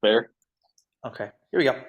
Fair. Okay, here we go.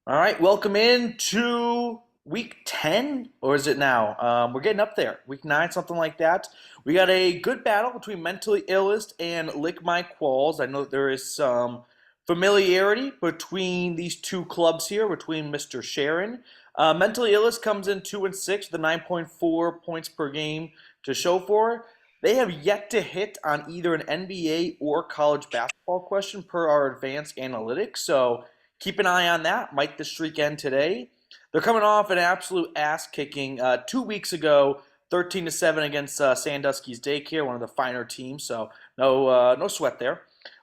All right, welcome in to week 10, or is it now? We're getting up there. Week 9, something like that. We got a good battle between Mentally Illest and Lick My Qualls. I know that there is some familiarity between these two clubs here, between Mr. Sharon. Mentally Illest comes in 2-6 with a 9.4 points per game to show for it. They have yet to hit on either an NBA or college basketball question per our advanced analytics, so keep an eye on that. Might the streak end today? They're coming off an absolute ass kicking 2 weeks ago, 13-7 against Sandusky's Daycare, one of the finer teams. So no sweat there.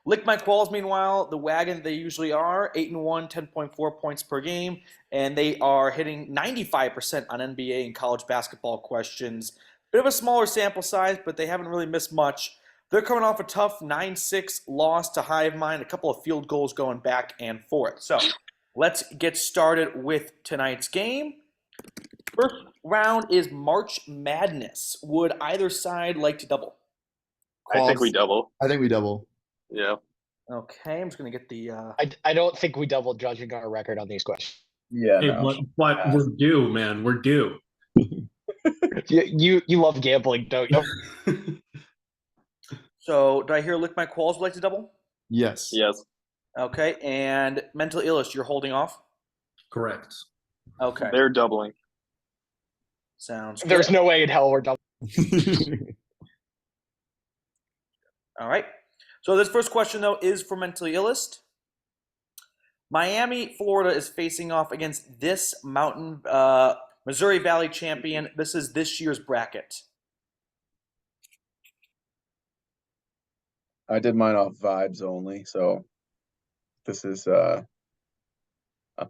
Lick My Qualls, meanwhile, the wagon they usually are, 8-1, 10.4 points per game, and they are hitting 95% on NBA and college basketball questions. Bit of a smaller sample size, but they haven't really missed much. They're coming off a tough 9-6 loss to Hive Mind, a couple of field goals going back and forth. So let's get started with tonight's game. First round is March Madness. Would either side like to double? I think we double. I think we double. Yeah. Okay, I'm just going to get the... I don't think we double, judging our record on these questions. Yeah. Hey, No. but we're due, man. We're due. You love gambling, don't you? So do I hear Lick My Qualls would like to double? Yes. Yes. Okay, and Mentally Illest, you're holding off? Correct. Okay, They're doubling. sounds There's good. no way in hell we're double. All right. So this first question, though, is for Mentally Illest. Miami, Florida is facing off against this Mountain Missouri Valley champion. This is this year's bracket. I did mine off vibes only, so this is up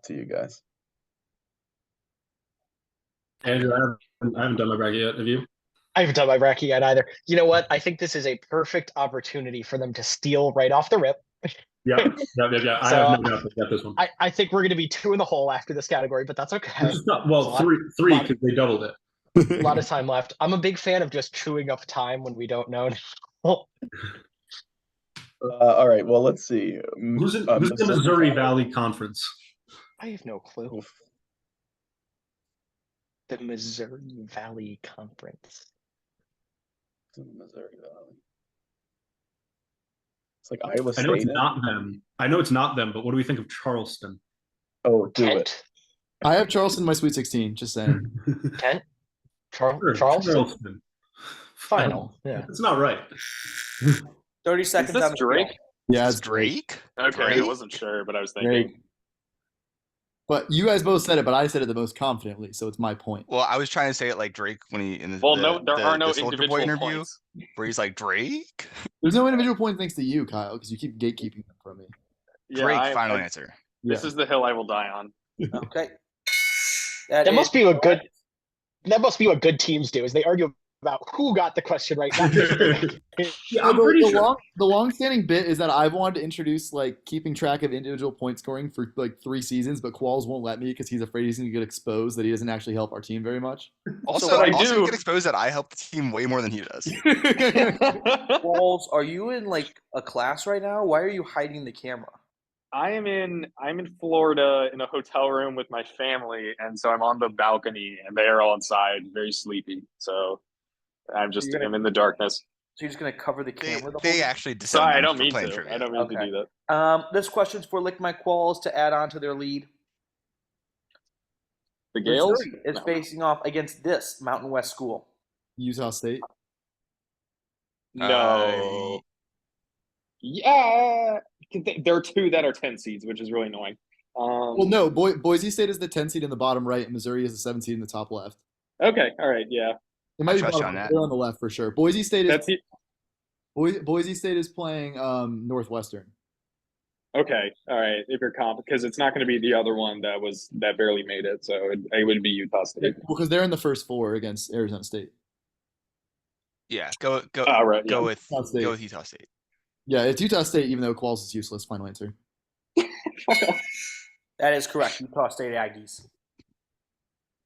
to you guys. Andrew, I haven't done my bracket yet. Have you? I haven't done my bracket yet either. You know what? I think this is a perfect opportunity for them to steal right off the rip. Yeah. I So, have no doubt they got this one. I think we're going to be 2 in the hole after this category, but that's okay. It's not, well, three because they doubled it. A lot of time left. I'm a big fan of just chewing up time when we don't know. All right, well, let's see. Who's in the Missouri Valley Conference? I have no clue. Oof. The Missouri Valley Conference. It's in the Missouri Valley. It's like Iowa I know it's State. not them. I know it's not them, but what do we think of Charleston? Oh, do it. Kent? I have Charleston in my Sweet 16, just saying. Kent? Sure, Charleston? Final. Yeah. It's not right. 30 Is seconds on this the Drake? clock. Yeah, It's it's great. Drake? Okay, I Drake? wasn't sure, but I was thinking. Great. But you guys both said it, but I said it the most confidently, so it's my point. Well, I was trying to say it like Drake when he in the Well, no, there are no the Soulja Boy individual interview points. where he's like Drake. There's no individual point thanks to you, Kyle, because you keep gatekeeping them from me. Yeah, Drake, I- final I- answer. This is the hill I will die on. Okay. That must be what good teams do, is they argue about who got the question right. Not just Yeah, I'm pretty sure. The long-standing bit is that I've wanted to introduce like keeping track of individual point scoring for like 3 seasons, but Qualls won't let me because he's afraid he's going to get exposed that he doesn't actually help our team very much. Also, I also do. you get exposed that I help the team way more than he does. Qualls, are you in like a class right now? Why are you hiding the camera? I'm in Florida in a hotel room with my family, and so I'm on the balcony, and they are all inside, very sleepy. So I'm in the darkness. So you're just going to cover the They, camera the whole they time? actually So descend I them don't for mean playing to. trivia. I don't mean Okay. to do that. This question's for Lick My Qualls to add on to their lead. The Gales Missouri is No. facing off against this Mountain West school. Utah State. No. Yeah, there are 2 that are 10 seeds, which is really annoying. Well, no, Boise State is the 10 seed in the bottom right, and Missouri is the 7 seed in the top left. Okay, all right, yeah. It might be trust you bottom, on that. they're on the left for sure. Boise State is That's it. Boise State is playing Northwestern. Okay, all right. If you're because it's not going to be the other one that barely made it, so it would be Utah State. Because they're in the first 4 against Arizona State. Yeah, go Right, yeah. go with Utah State. go with Utah State. Yeah, it's Utah State, even though Qualls is useless. Final answer. That is correct. Utah State Aggies.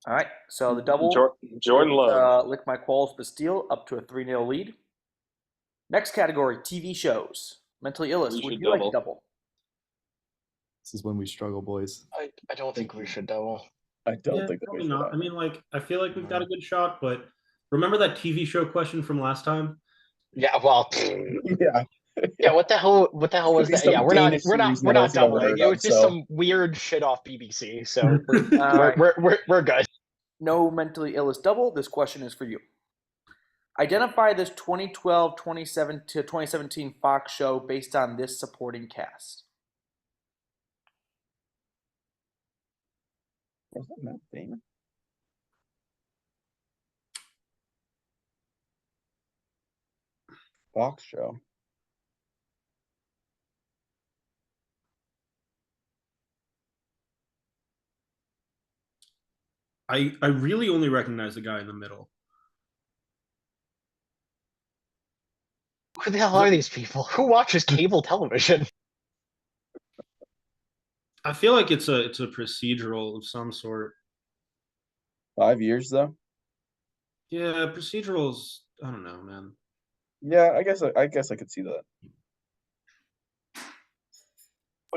All right, so the double. Jordan Love. Lick My Qualls for steal, up to a 3-0 lead. Next category, TV shows. Mentally Illest, would you like to double? This is when we struggle, boys. I don't think we should double. I don't think that we probably should. not. I mean, like, I feel like we've got a good shot, but remember that TV show question from last time? Yeah, well, Yeah. yeah. What the hell was that? Yeah, we're not doubling. It was just some weird shit off BBC. So we're good. No Mentally Illest double. This question is for you. Identify this 2012 to 2017 Fox show based on this supporting cast. Was that Matt Damon? Fox show. I really only recognize the guy in the middle. Who the hell are these people? Who watches cable television? I feel like it's a procedural of some sort. 5 years though. Yeah, procedurals. I don't know, man. Yeah, I guess I could see that.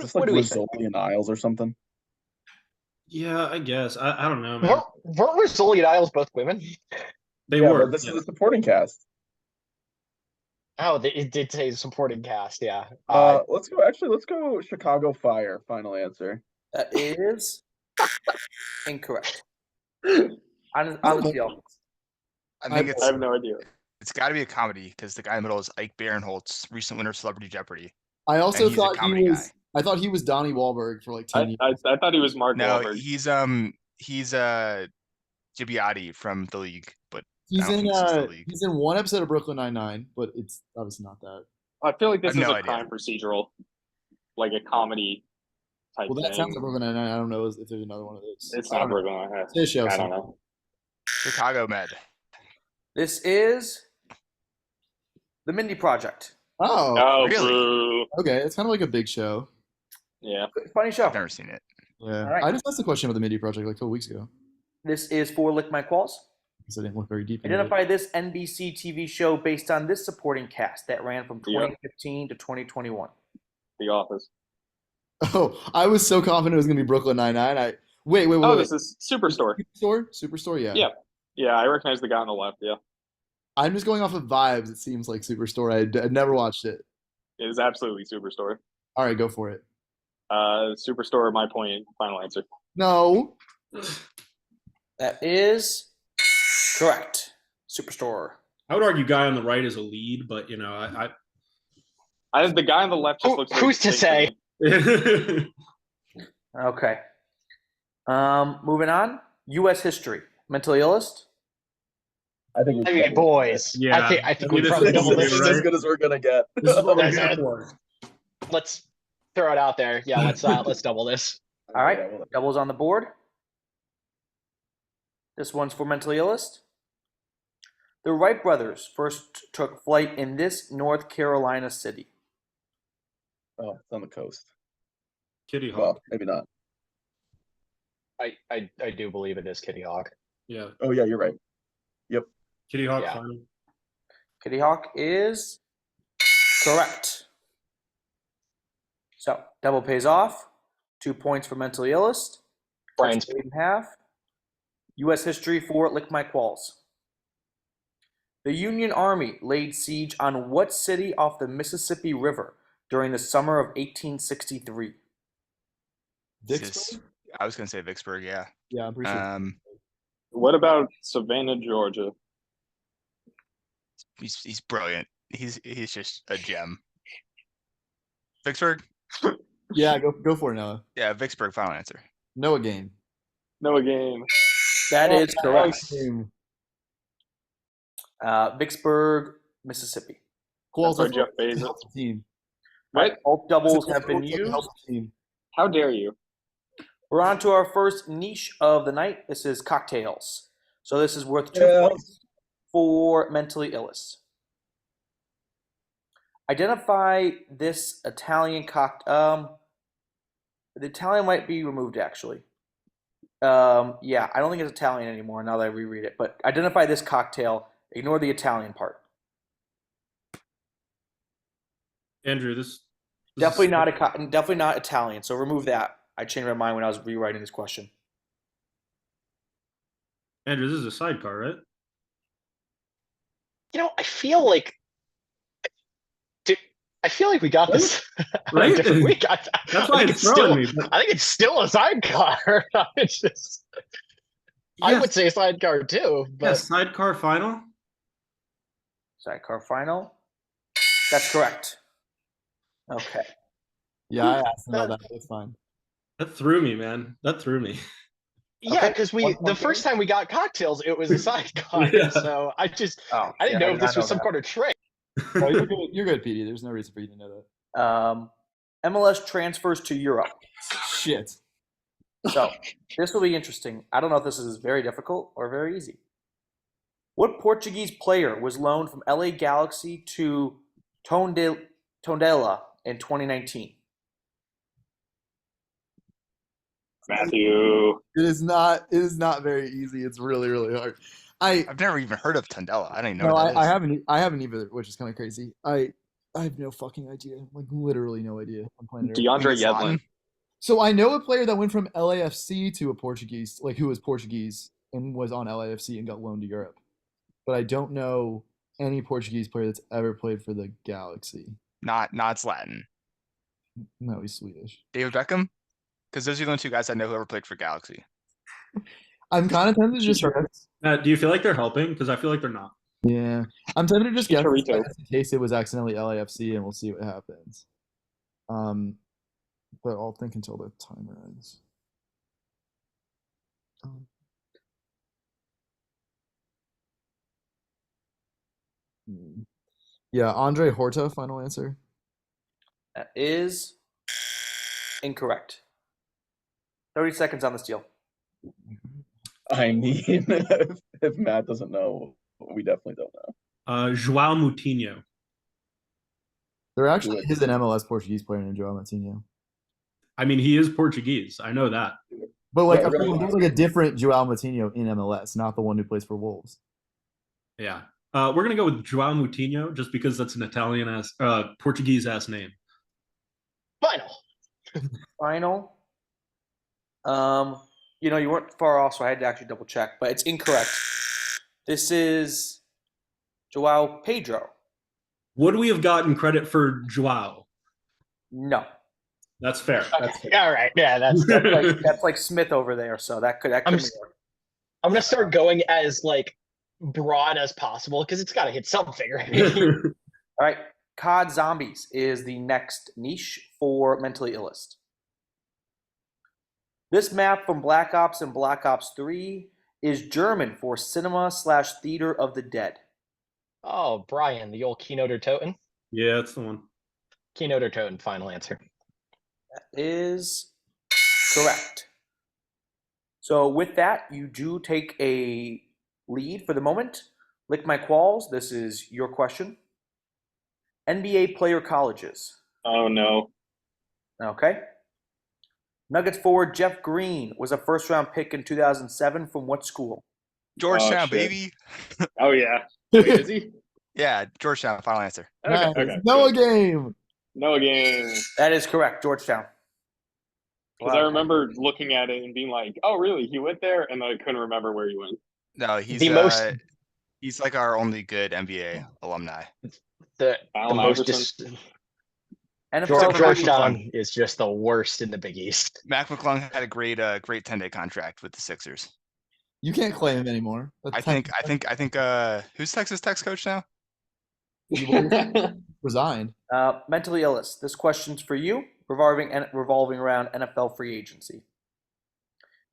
Just like Rizzoli and Isles or something. Yeah, I guess. I don't know, man. Weren't Rizzoli and Isles both women? They were. But this is a supporting cast. Oh, it did say supporting cast. Yeah. Let's go Chicago Fire. Final answer. That is incorrect. On the field. I think I have no idea. it's got to be a comedy because the guy in the middle is Ike Barinholtz, recent winner of Celebrity Jeopardy. I also he's a thought comedy guy. I thought he was Donnie Wahlberg for like 10 years. I thought he was Mark No, Wahlberg. he's Gibbiotti from The League, but He's I don't think this is The League. he's in one episode of Brooklyn Nine-Nine, but it's obviously not that. I feel like this is no a idea. crime procedural, like a comedy type Well, that thing. sounds like Brooklyn Nine-Nine. I don't know if there's another one of those. It's not Brooklyn Nine-Nine. It's a show. I don't know. Chicago Med. This is the Mindy Project. Oh, Oh, really? boo. okay. It's kind of like a big show. Yeah. Funny show. I've never seen it. Yeah, All right. I just asked the question about the MIDI project like a couple weeks ago This is for Lick My Qualls. because I didn't look very deep into it. Identify this NBC TV show based on this supporting cast that ran from 2015 to 2021. The Office. Oh, I was so confident it was gonna be Brooklyn Nine-Nine. Wait. Oh, this is Superstore. Superstore, yeah. Yeah. Yeah, I recognize the guy on the left. Yeah. I'm just going off of vibes. It seems like Superstore. I'd never watched it. It is absolutely Superstore. All right, go for it. Superstore, my point, final answer. No. That is correct. Superstore. I would argue guy on the right is a lead, but you know, The guy on the left just looks like Who's to say? Okay. Moving on. U.S. history. Mentally Illest. I think. I mean, boys. Yeah. I think I mean, we probably this double is this. This is as good as we're gonna get. this is what we're That's here it. for. Let's throw it out there. Yeah, let's double this. All right. Doubles on the board. This one's for Mentally Illest. The Wright brothers first took flight in this North Carolina city. Oh, it's on the coast. Kitty Hawk. Well, maybe not. I do believe it is Kitty Hawk. Yeah. Oh yeah, you're right. Kitty Hawk. Yeah. Final. Kitty Hawk is correct. So, double pays off. 2 points for Mentally Illest. Brian's 8.5. U.S. history for Lick My Qualls. The Union Army laid siege on what city off the Mississippi River during the summer of 1863? Vicksburg? I was gonna say Vicksburg. Yeah. Yeah, I'm pretty sure. What about Savannah, Georgia? He's brilliant. He's just a gem. Vicksburg. Yeah, go for it, Noah. Yeah, Vicksburg. Final answer. Noah game. No game. That is correct. Game. Vicksburg, Mississippi. Qualls, That's where Jeff let's Bezos- help the team. Right? Both doubles Let's have been used. help the team. How dare you? We're on to our first niche of the night. This is cocktails. So this is worth 2 Yeah. points for Mentally Illest. Identify this Italian cocktail. The Italian might be removed, actually. Yeah, I don't think it's Italian anymore now that I reread it. But identify this cocktail. Ignore the Italian part. Andrew, this Definitely is- not definitely not Italian. So remove that. I changed my mind when I was rewriting this question. Andrew, this is a sidecar, right? I feel like, we got this Right? a different week. That's why it's throwing me. But I think it's still a sidecar. It's just, I would say sidecar too, yeah, but sidecar final. Sidecar final. That's correct. Okay. Yeah, I asked him about that. It's fine. That threw me, man. That threw me. yeah, Okay. because One point the first time we got cocktails, it was a sidecar. Yeah. So I Oh, didn't know if this was some kind of trick. Oh, you're good, PD. There's no reason for you to know that. MLS transfers to Europe. Shit. So this will be interesting. I don't know if this is very difficult or very easy. What Portuguese player was loaned from LA Galaxy to Tondela in 2019? Matthew. It is not very easy. It's really, really hard. I've never even heard of Tondela. I don't even know No, what that I is. haven't either, which is kind of crazy. I have no fucking idea. Like literally no idea. I'm playing it. DeAndre Zlatan? Yedlin. So I know a player that went from LAFC to a Portuguese, like who was Portuguese and was on LAFC and got loaned to Europe. But I don't know any Portuguese player that's ever played for the Galaxy. Not Zlatan. No, he's Swedish. David Beckham? Because those are the only two guys I know who ever played for Galaxy. I'm kind of tempted to just guess. Do you feel like they're helping? Because I feel like they're not. Yeah, I'm tempted to just guess Chicharito. in case it was accidentally LAFC, and we'll see what happens. But I'll think until the timer ends. Yeah, Andre Horta, final answer. That is incorrect. 30 seconds on this deal. I mean, if Matt doesn't know, we definitely don't know. João Moutinho. There actually is an MLS Portuguese player named João Moutinho. I mean, he is Portuguese. I know that. But like, Yeah, there's like a different João Moutinho in MLS, not the one who plays for Wolves. Yeah. We're gonna go with João Moutinho just because that's an Portuguese ass name. Final. You weren't far off, so I had to actually double check, but it's incorrect. This is Joao Pedro. Would we have gotten credit for Joao? No. That's fair. That's fair. All right. Yeah, that's That's like Smith over there, so that could I'm gonna start going as like broad as possible because it's got to hit something, right? All right. COD Zombies is the next niche for Mentally Illest. This map from Black Ops and Black Ops 3 is German for Cinema/Theater of the Dead. Oh, Brian, the old Keynote or Toten? Yeah, that's the one. Keynote or Toten, final answer. That is correct. So with that, you do take a lead for the moment. Lick my qualls. This is your question. NBA player colleges. Oh no. Okay. Nuggets forward Jeff Green was a first-round pick in 2007 from what school? Georgetown, shit. baby. Oh yeah. Wait, is he? Yeah, Georgetown, final answer. Okay. Nice. Okay. Noah game. No game. That is correct, Georgetown. Because I remember looking at it and being like, "Oh, really? He went there?" And I couldn't remember where he went. No, he's The most- he's like our only good NBA alumni. The Allen most Iverson. NFL Georgetown is just the worst in the Big East. Mac McClung had a great 10-day contract with the Sixers. You can't claim him anymore. I think who's Texas Tech's coach now? He resigned. Mentally Illest. This question's for you, revolving around NFL free agency.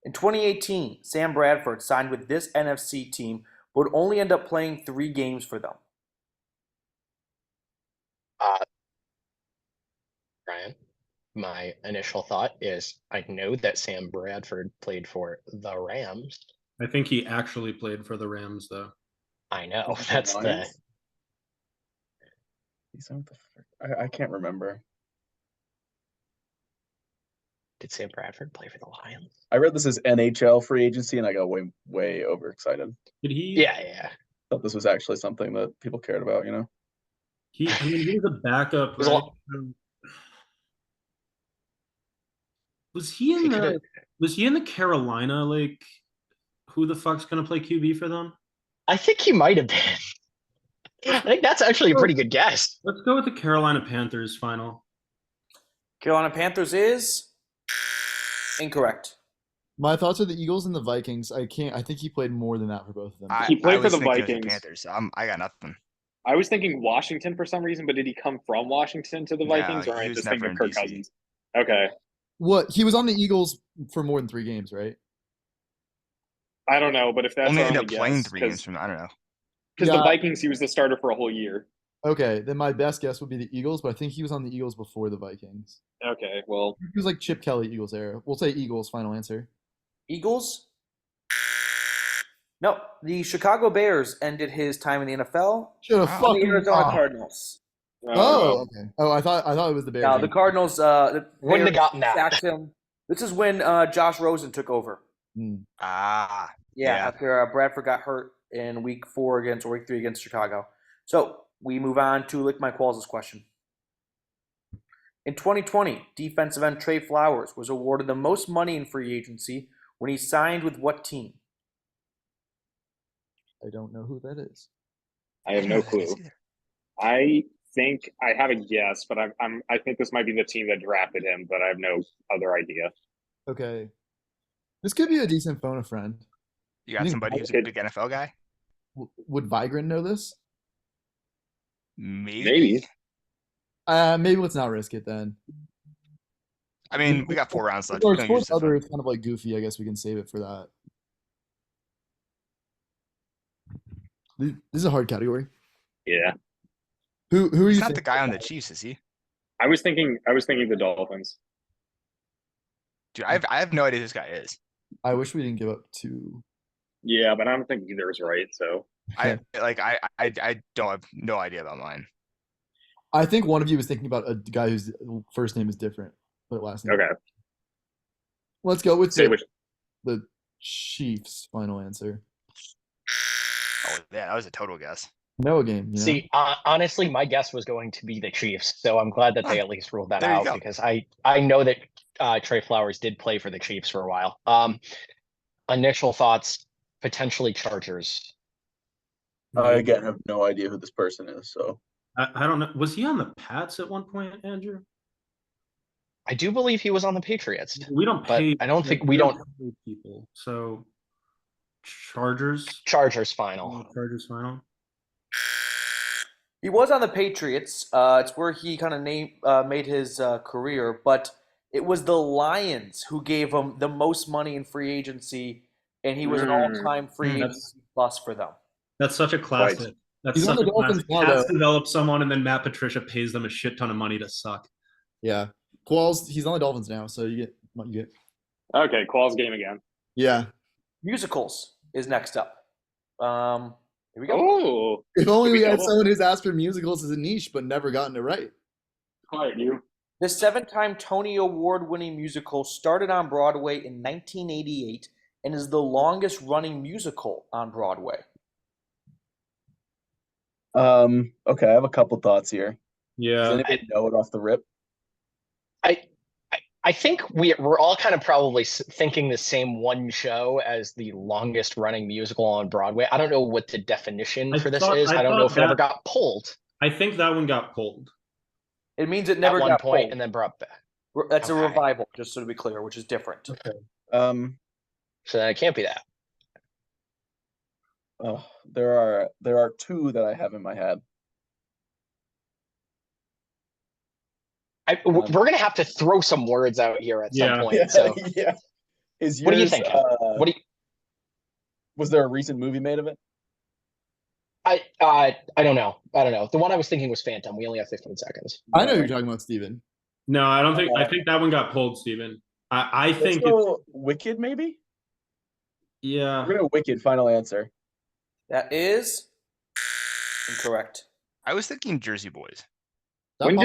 In 2018, Sam Bradford signed with this NFC team, but would only end up playing 3 games for them. Brian, my initial thought is I know that Sam Bradford played for the Rams. I think he actually played for the Rams, though. I know. That's the. I can't remember. Did Sam Bradford play for the Lions? I read this as NHL free agency, and I got way overexcited. Did he? Yeah. Thought this was actually something that people cared about. You know. He was a backup, Was right? Was he in the Carolina? Like, who the fuck's gonna play QB for them? I think he might have been. I think that's actually a pretty good guess. Let's go with the Carolina Panthers final. Carolina Panthers is incorrect. My thoughts are the Eagles and the Vikings. I think he played more than that for both of them. He played for the Vikings. Vikings. Panthers. I got nothing. I was thinking Washington for some reason, but did he come from Washington to the Vikings, or am I just thinking of Kirk Cousins? Okay. What? He was on the Eagles for more than 3 games, right? I don't know, but if that's only our ended only up playing guess, 3 games from, I don't know. Because the Vikings, he was the starter for a whole year. Okay, then my best guess would be the Eagles, but I think he was on the Eagles before the Vikings. Okay, well, He was like Chip Kelly Eagles era. We'll say Eagles. Final answer. Eagles? No, the Chicago Bears ended his time in the NFL. Should have The fucking Arizona Cardinals. Oh, okay. Oh, I thought it was the Bears. No, the Cardinals. The Wouldn't have Bears gotten that. sacked him. This is when Josh Rosen took over. Yeah. After Bradford got hurt in week 3 against Chicago. So we move on to Lick My Qualls' question. In 2020, defensive end Trey Flowers was awarded the most money in free agency when he signed with what team? I don't know who that is. I have no clue. I think I have a guess, but I think this might be the team that drafted him, but I have no other idea. Okay. This could be a decent phone a friend. You got somebody who's a big NFL guy? Would Vigran know this? Maybe. Maybe let's not risk it then. I mean, we got 4 rounds left. Or sports other, it's kind of like goofy. I guess we can save it for that. This is a hard category. Yeah. Who are He's you? Not the guy on the Chiefs, is he? I was thinking the Dolphins. Dude, I have no idea who this guy is. I wish we didn't give up 2. Yeah, but I don't think either is right. So I don't have no idea about mine. I think one of you was thinking about a guy whose first name is different, but last name. Okay. Let's go with the Chiefs. Final answer. Oh, yeah, that was a total guess. Noah game. You know? See, honestly, my guess was going to be the Chiefs, so I'm glad that they at least ruled that out because I know that Trey Flowers did play for the Chiefs for a while. Initial thoughts, potentially Chargers. I again have no idea who this person is, so I don't know. Was he on the Pats at one point, Andrew? I do believe he was on the Patriots. We don't pay. I don't think we don't pay people. So Chargers final. Chargers final. He was on the Patriots. It's where he kind of made his career, but it was the Lions who gave him the most money in free agency, and he was an all-time free agency plus for them. That's such a classic. That's such a classic. Cats develop someone, and then Matt Patricia pays them a shit ton of money to suck. Yeah, Qualls. He's on the Dolphins now, so you get. Okay, Qualls game again. Yeah. Musicals is next up. Here we go. Oh, if only we had someone who's asked for musicals as a niche but never gotten it right. Quiet you. The 7-time Tony Award-winning musical started on Broadway in 1988 and is the longest-running musical on Broadway. Okay, I have a couple thoughts here. Yeah. Does anybody know it off the rip? I think we're all kind of probably thinking the same one show as the longest running musical on Broadway. I don't know what the definition for this is. I don't know if it ever got pulled. I think that one got pulled. It means it never got got pulled. At one point pulled. and then brought back. That's a revival, just so to be clear, which is different. Okay. So then it can't be that. Oh, there are 2 that I have in my head. We're gonna have to throw some words out here at some point. So yeah. What do you think? Was there a recent movie made of it? I don't know. The one I was thinking was Phantom. We only have 15 seconds. I know you're talking about, Steven. No, I don't think. I think that one got pulled, Steven. I think it's Wicked, maybe. Yeah. We're gonna Wicked. Final answer. That is incorrect. I was thinking Jersey Boys. When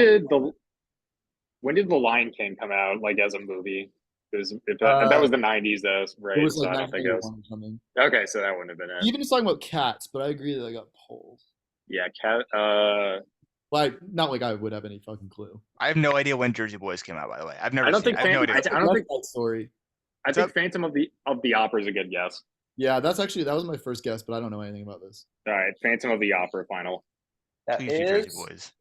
did the Lion King come out, like as a movie? That was the 90s, though, right? It was So like I don't think it was. 1981 or something. Okay, so that wouldn't have been it. Even just talking about cats, but I agree that I got pulled. Yeah, cat. Like, not like I would have any fucking clue. I have no idea when Jersey Boys came out. By the way, I've never. I don't seen think. it. I have no idea. I don't think that story. I think Phantom of the Opera is a good guess. Yeah, that was my first guess, but I don't know anything about this. All right, Phantom of the Opera final. That Please do Jersey is Boys.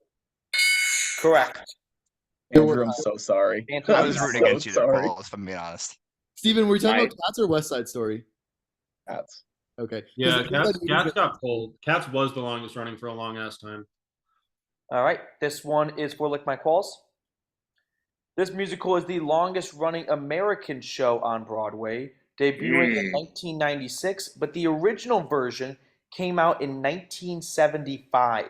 correct. Andrew, I'm so sorry. Phantom I of was the rooting Opera. against you there, sorry. Qualls, if I'm being honest. Steven, were you talking Right. about Cats or West Side Story? Cats. Okay. Yeah, 'Cause Cats got pulled. Cats was the longest running for a long ass time. All right, this one is for Lick My Qualls. This musical is the longest running American show on Broadway, debuting in 1996, but the original version came out in 1975.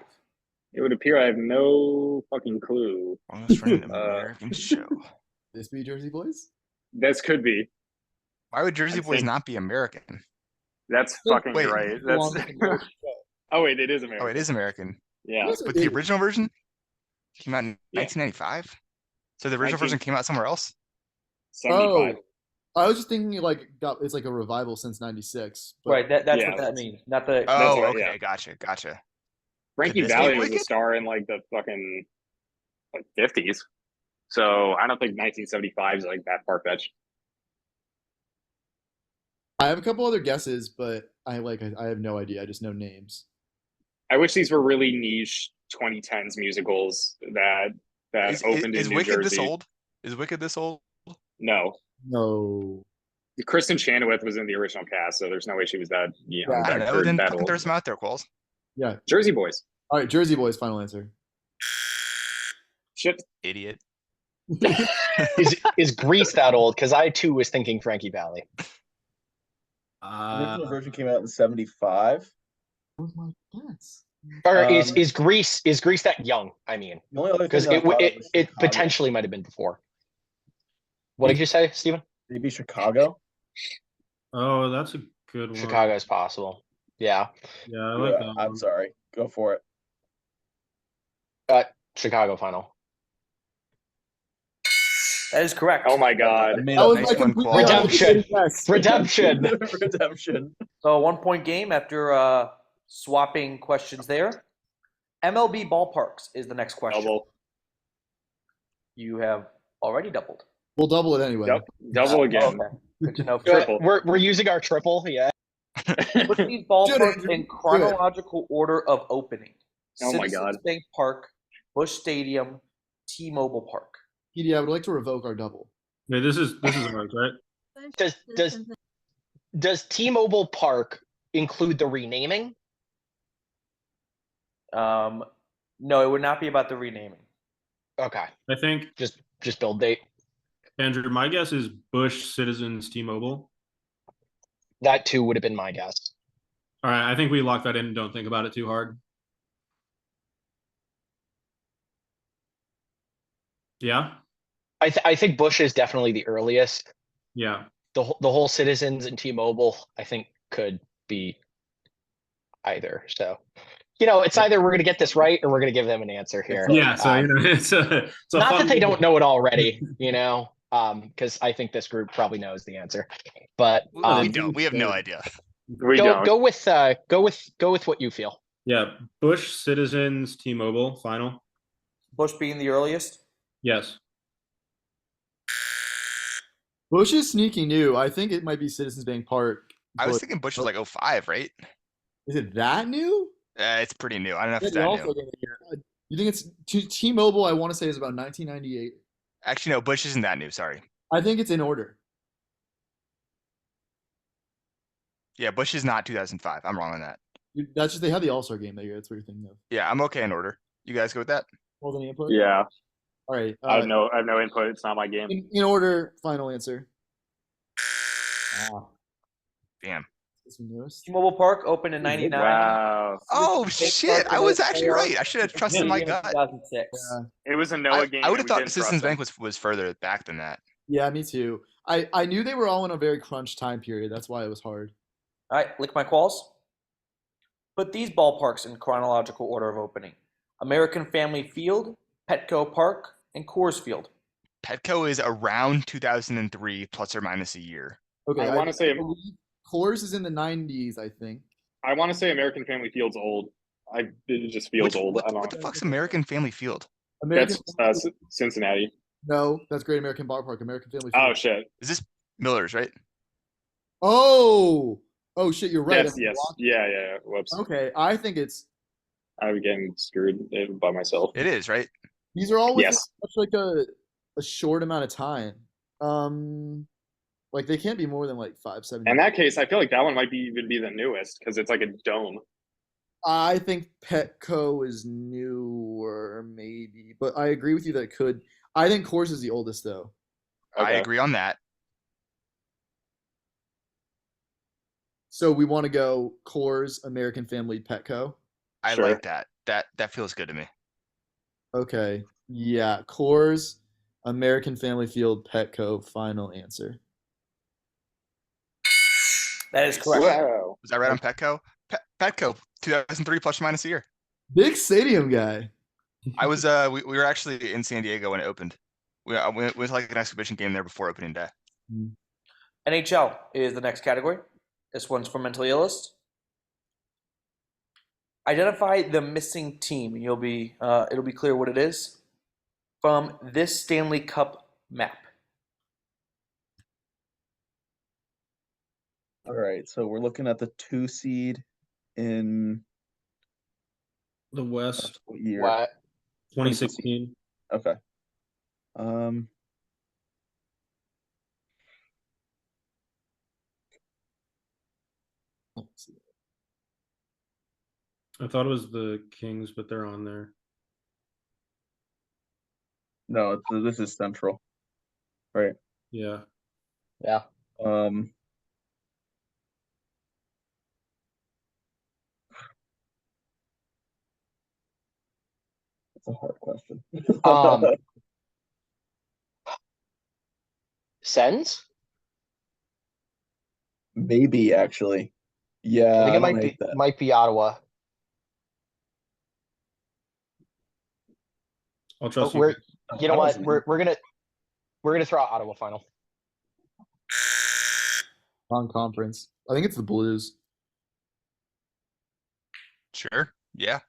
It would appear I have no fucking clue. Longest running American show. This be Jersey Boys? This could be. Why would Jersey I Boys think- not be American? That's fucking Wait. right. The That's. longest American show. Oh wait, it is American. Oh, it is American. Yeah. Yes, But it the is. original version came out in Yeah. 1995. So the original 19 version came out somewhere else. 75. I was just thinking it's like a revival since '96. Right, that's Yeah, what that that's- means. Not the. Oh, right, okay, yeah. gotcha. Frankie Could this Valli be was a Wicked? star in like the fucking 50s. So I don't think 1975 is like that far fetched. I have a couple other guesses, but I have no idea. I just know names. I wish these were really niche 2010s musicals that opened Is in New Wicked Jersey. this old? Is Wicked this old? No. No. Kristen Chenoweth was in the original cast, so there's no way she was that young. Yeah. I that, know. Then that fucking old. throw some out there, Qualls. Yeah. Jersey Boys. All right, Jersey Boys. Final answer. Shit. Idiot. Is Grease that old? Because I too was thinking Frankie Valli. The original version came out in '75. What was my guess? Or is Grease that young? I mean, The only other because thing that I thought of was it Chicago. potentially might have been before. What did you say, Steven? Maybe Chicago. Oh, that's a good one. Chicago is possible. Yeah, Yeah, I like that. I'm one. sorry. Go for it. Chicago final. That is correct. Oh my god. I made That up was nice my one, complete Qualls. Redemption. guess. Redemption. Redemption. So 1 point game after swapping questions there. MLB ballparks is the next question. Double. You have already doubled. We'll double it anyway. Double again. Okay. Good to know. Triple. We're using our triple. Yeah. Put these ballparks Do it. in chronological order of opening. Oh my Citizens God. Bank Park, Busch Stadium, T-Mobile Park. Edie, I would like to revoke our double. Wait, this is ours, right? Does T-Mobile Park include the renaming? No, it would not be about the renaming. Okay, I think, just build date. Andrew, my guess is Bush, Citizens, T-Mobile. That too would have been my guess. All right, I think we lock that in and don't think about it too hard. Yeah? I think Bush is definitely the earliest. Yeah. The whole Citizens and T-Mobile, I think, could be either. So, it's either we're going to get this right or we're going to give them an answer here. Yeah, so, it's a Not fun that they don't know it already, because I think this group probably knows the answer. But We don't. We have no idea. We don't. go with what you feel. Yeah, Bush, Citizens, T-Mobile, final. Bush being the earliest. Yes. Bush is sneaky new. I think it might be Citizens Bank Park. I was but- thinking Bush was like 05, right? Is it that new? It's pretty new. I don't know if Yeah, it's the that All-Star new. game here. You think it's T-Mobile? I want to say is about 1998. Actually, no, Bush isn't that new. Sorry. I think it's in order. Yeah, Bush is not 2005. I'm wrong on that. That's just they had the All-Star game that year. That's what you're thinking of. Yeah, I'm okay in order. You guys go with that? Hold any input? Yeah. All right. I have no input. It's not my game. In order, final answer. Damn. This one newest. T-Mobile Park opened in '99. Wow. Oh Citizens shit! Bank I Park was in actually 04, right. I should have trusted my gut. 2006. Yeah. It was a Noah game. I would have and we thought didn't Citizens trust him. Bank was further back than that. Yeah, me too. I knew they were all in a very crunch time period. That's why it was hard. All right, lick my qualls. Put these ballparks in chronological order of opening. American Family Field, Petco Park, and Coors Field. Petco is around 2003 plus or minus a year. Okay, I want to say Coors is in the 90s, I think. I want to say American Family Field's old. It just feels old. I don't What the know. fuck's American Family Field? That's Cincinnati. No, that's Great American Ballpark. American Family Oh Field. shit. Is this Miller's, right? Oh shit, you're right. Yes. Yeah. Whoops. Okay, I think it's. I'm getting screwed by myself. It is, right? These are all within Yes. such like a short amount of time. Like they can't be more than like 5-7 In years. that case, I feel like that one might even be the newest because it's like a dome. I think Petco is newer, maybe, but I agree with you that it could. I think Coors is the oldest, though. I Okay. agree on that. So we want to go Coors, American Family, Petco. I Sure. like that. That feels good to me. Okay, yeah, Coors, American Family Field, Petco. Final answer. That is correct. Wow. Was that right on Petco? Petco, 2003 plus or minus a year. Big stadium guy. I was we were actually in San Diego when it opened. We went to like an exhibition game there before opening day. NHL is the next category. This one's for mentally illest. Identify the missing team, and it'll be clear what it is from this Stanley Cup map. All right, so we're looking at the 2 seed in The West, what year? What? 2016. Okay. Um. I thought it was the Kings, but they're on there. No, this is Central, right? Yeah. Yeah. That's a hard question. Sens? Maybe actually. Yeah, I think it don't hate that. might be Ottawa. I'll trust We're, you. you know what? We're gonna throw out Ottawa final. Non-conference. I think it's the Blues. Sure. Yeah.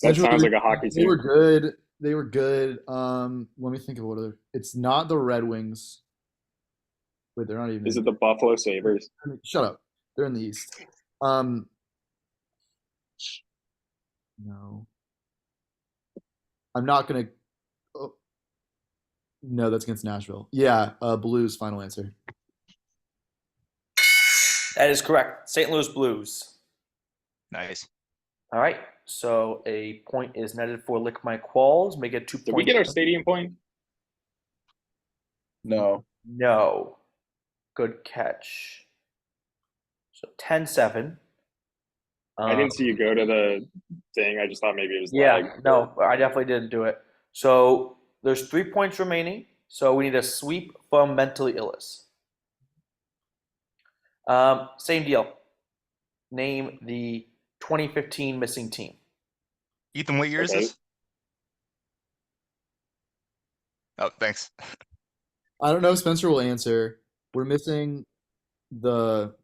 That sounds like a hockey They team. were good. They were good. Let me think of what other. It's not the Red Wings. Wait, they're not even. Is it the Buffalo Sabres? Shut up. They're in the East. No. I'm not gonna. Oh. No, that's against Nashville. Yeah, Blues. Final answer. That is correct. St. Louis Blues. Nice. All right. So a point is netted for Lick My Qualls. Make it 2 points. Did we get our stadium point? No. No. Good catch. So 10-7. I didn't see you go to the thing. I just thought maybe it was Yeah, lag. no, I definitely didn't do it. So there's 3 points remaining. So we need a sweep from mentally illest. Same deal. Name the 2015 missing team. Ethan, what year is Okay. this? Oh, thanks. I don't know. Spencer will answer. We're missing the.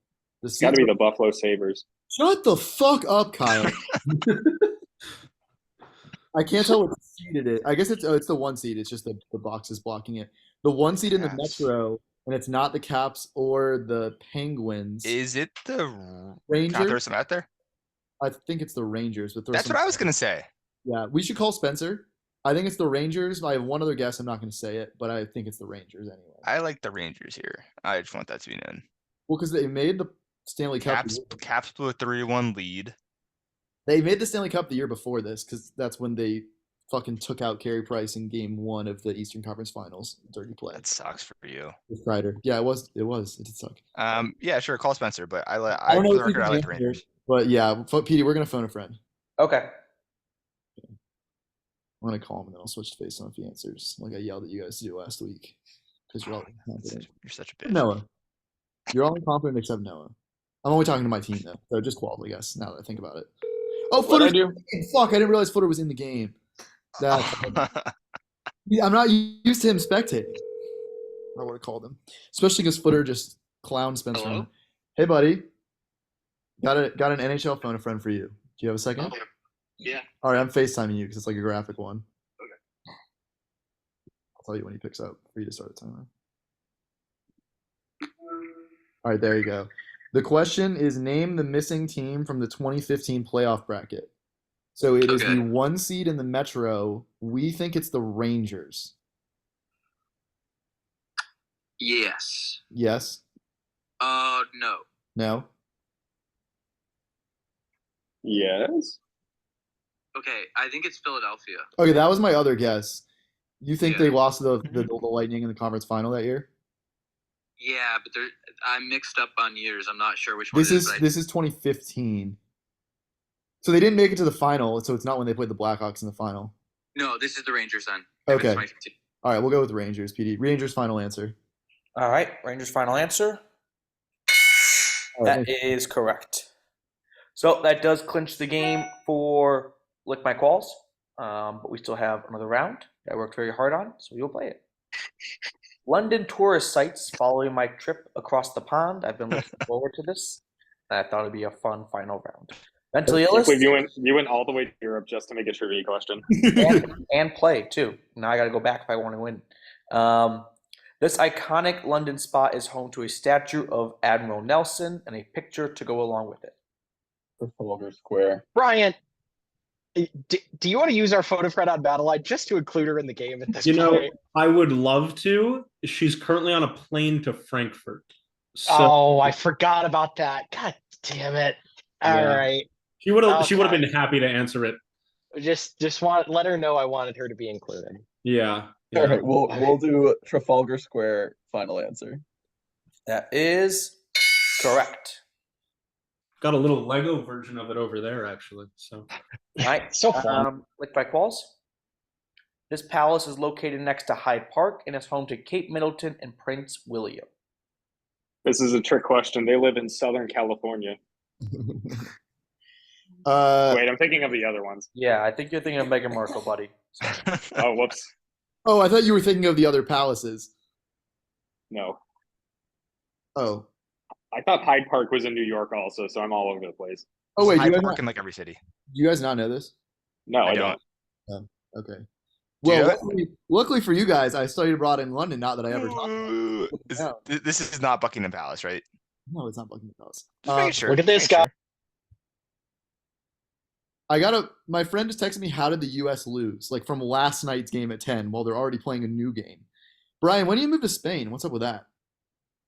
It's got to be the Buffalo Sabres. Shut the fuck up, Kyle. I can't tell what seed it is. I guess it's the 1 seed. It's just the box is blocking it. The 1 seed in the Yes. Metro, and it's not the Caps or the Penguins. Is it the Can I Rangers? throw some out there? I think it's the Rangers. But That's what I was gonna say. Yeah, we should call Spencer. I think it's the Rangers. I have one other guess. I'm not going to say it, but I think it's the Rangers anyway. I like the Rangers here. I just want that to be known. Well, because they made the Stanley Cup. Caps blew a 3-1 lead. They made the Stanley Cup the year before this because that's when they fucking took out Carey Price in Game 1 of the Eastern Conference Finals. Dirty play. That sucks for you. With Kreider. Yeah, it was. It did suck. Yeah, sure. Call Spencer, but I don't know for if the he record, I can like the answer, Rangers. But yeah, Petey, we're gonna phone a friend. Okay. I'm gonna call him and then I'll switch to FaceTime if he answers, like I yelled at you guys to do last week. Because you're all incompetent. You're such a bitch. Noah. You're all incompetent except Noah. I'm only talking to my team though. So just Qualls, I guess, now that I think about it. Oh, What'd I Footer! do? Fuck, I didn't realize Footer was in the game. I'm not used to him spectating. I would have called him, especially because Footer just clowned Spencer. Hello? Hey, buddy. Got an NHL phone a friend for you. Do you have a second? Okay. Yeah. All right, I'm FaceTiming you because it's like a graphic one. Okay. I'll tell you when he picks up for you to start the timer. All right, there you go. The question is name the missing team from the 2015 playoff bracket. So it is Okay. the 1 seed in the Metro. We think it's the Rangers. Yes. Yes? No. No? Yes. Okay, I think it's Philadelphia. Okay, that was my other guess. You think Yeah. they lost to the Lightning in the conference final that year? Yeah, but I'm mixed up on years. I'm not sure which one it is. This is 2015. So they didn't make it to the final, so it's not when they played the Blackhawks in the final. No, this is the Rangers then. Maybe it's Okay. 2015. All right, we'll go with Rangers, PD. Rangers final answer. All right, Rangers' final answer. All right, That is correct. So that does clinch the game for Lick My Qualls, but we still have another round that I worked very hard on, so we'll play it. London tourist sites following my trip across the pond. I've been looking forward to this. I thought it'd be a fun final round. Mentally Illest You went all the way to Europe just to make a trivia question. and play too. Now I got to go back if I want to win. This iconic London spot is home to a statue of Admiral Nelson and a picture to go along with it. Trafalgar Square. Brian, do you want to use our photo friend on Battleline just to include her in the game at this point? I would love to. She's currently on a plane to Frankfurt. So, Oh, I forgot about that. God damn it. All Yeah. right. she would have Okay. been happy to answer it. Just let her know I wanted her to be included. Yeah. All right, we'll do Trafalgar Square final answer. That is correct. Got a little Lego version of it over there, actually. So All right. So fun. Lick by Qualls. This palace is located next to Hyde Park and is home to Cape Middleton and Prince William. This is a trick question. They live in Southern California. Wait, I'm thinking of the other ones. Yeah, I think you're thinking of Meghan Markle, buddy. Oh, whoops. Oh, I thought you were thinking of the other palaces. No. Oh. I thought Hyde Park was in New York also, so I'm all over the place. Oh, wait. Hyde Do Park in like every city. you guys not know this? No, I don't. don't. Okay. Do you Well, know luckily for you guys, I studied abroad in London. Not that I ever talked about Ooh, it. No, this is not Buckingham Palace, right? no, it's not Buckingham Palace. Just making sure. Look at this making guy. sure. My friend just texted me, how did the US lose? Like from last night's game at 10 while they're already playing a new game. Brian, when do you move to Spain? What's up with that?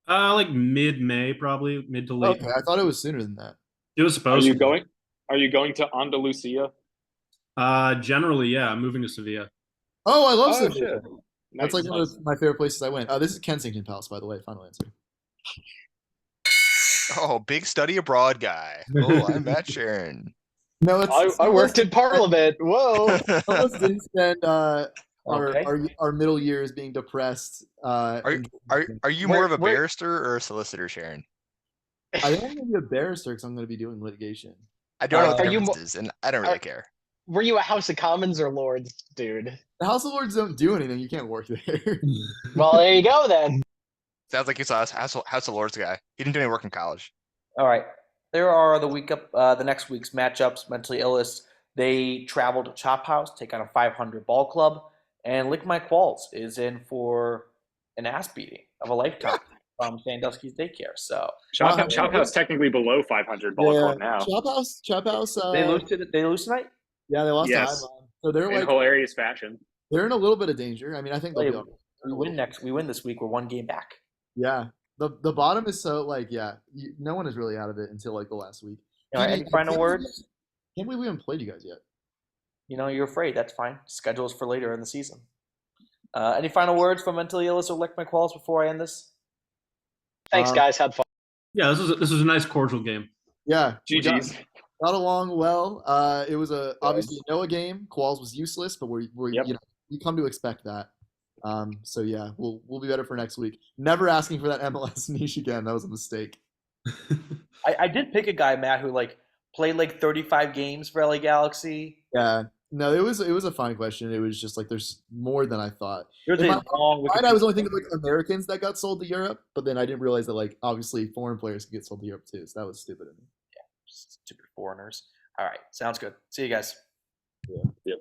like mid-May, probably mid to late. Okay, I thought it was sooner than that. It was Are supposed you to. going to Andalusia? Generally, yeah. I'm moving to Sevilla. Oh, I love Oh, Sevilla. shit. That's Nice, like one of my favorite places I went. This is Kensington Palace, by the way. Final answer. Oh, big study abroad guy. Oh, I'm Matt Sharon. No, it's I worked in Parliament. Whoa. almost didn't spend Okay. our middle years being depressed. Are you Where- more of a where- barrister or a solicitor, Sharon? I think I'm gonna be a barrister because I'm gonna be doing litigation. I don't know what the Are you difference is, and I don't really care. Were you a House of Commons or Lords, dude? The House of Lords don't do anything. You can't work there. Well, there you go then. Sounds like he's a House of Lords guy. He didn't do any work in college. All right. There are the next week's matchups. Mentally Illest, they travel to Chop House, take on a 500 ball club, and Lick My Qualls is in for an ass beating of a lifetime from Sandusky's daycare. So Chop House technically below 500 ball club now. Chop House. they lose tonight. Yeah, they lost Yes. to Ivan. So they're In like hilarious fashion. they're in a little bit of danger. I mean, I think they'll be okay. We win this week. We're one game back. Yeah. The bottom is so like no one is really out of it until like the last week. All right, any final words? Can't believe we haven't played you guys yet. You're afraid. That's fine. Schedules for later in the season. Any final words from Mentally Illest or Lick My Qualls before I end this? Thanks, guys. Had fun. Yeah, this was a nice cordial game. Yeah. we GG's. got along well. It was obviously a Noah game. Qualls was useless, but we're Yep. you come to expect that. So yeah, we'll be better for next week. Never asking for that MLS niche again. That was a mistake. I did pick a guy, Matt, who played 35 games for LA Galaxy. Yeah. No, it was a fine question. It was just like there's more than I thought. There's In a my long mind, I was Wikipedia. only thinking of like Americans that got sold to Europe, but then I didn't realize that like obviously foreign players could get sold to Europe too. So that was stupid of me. Stupid foreigners. All right, sounds good. See you guys. Yeah. Yep.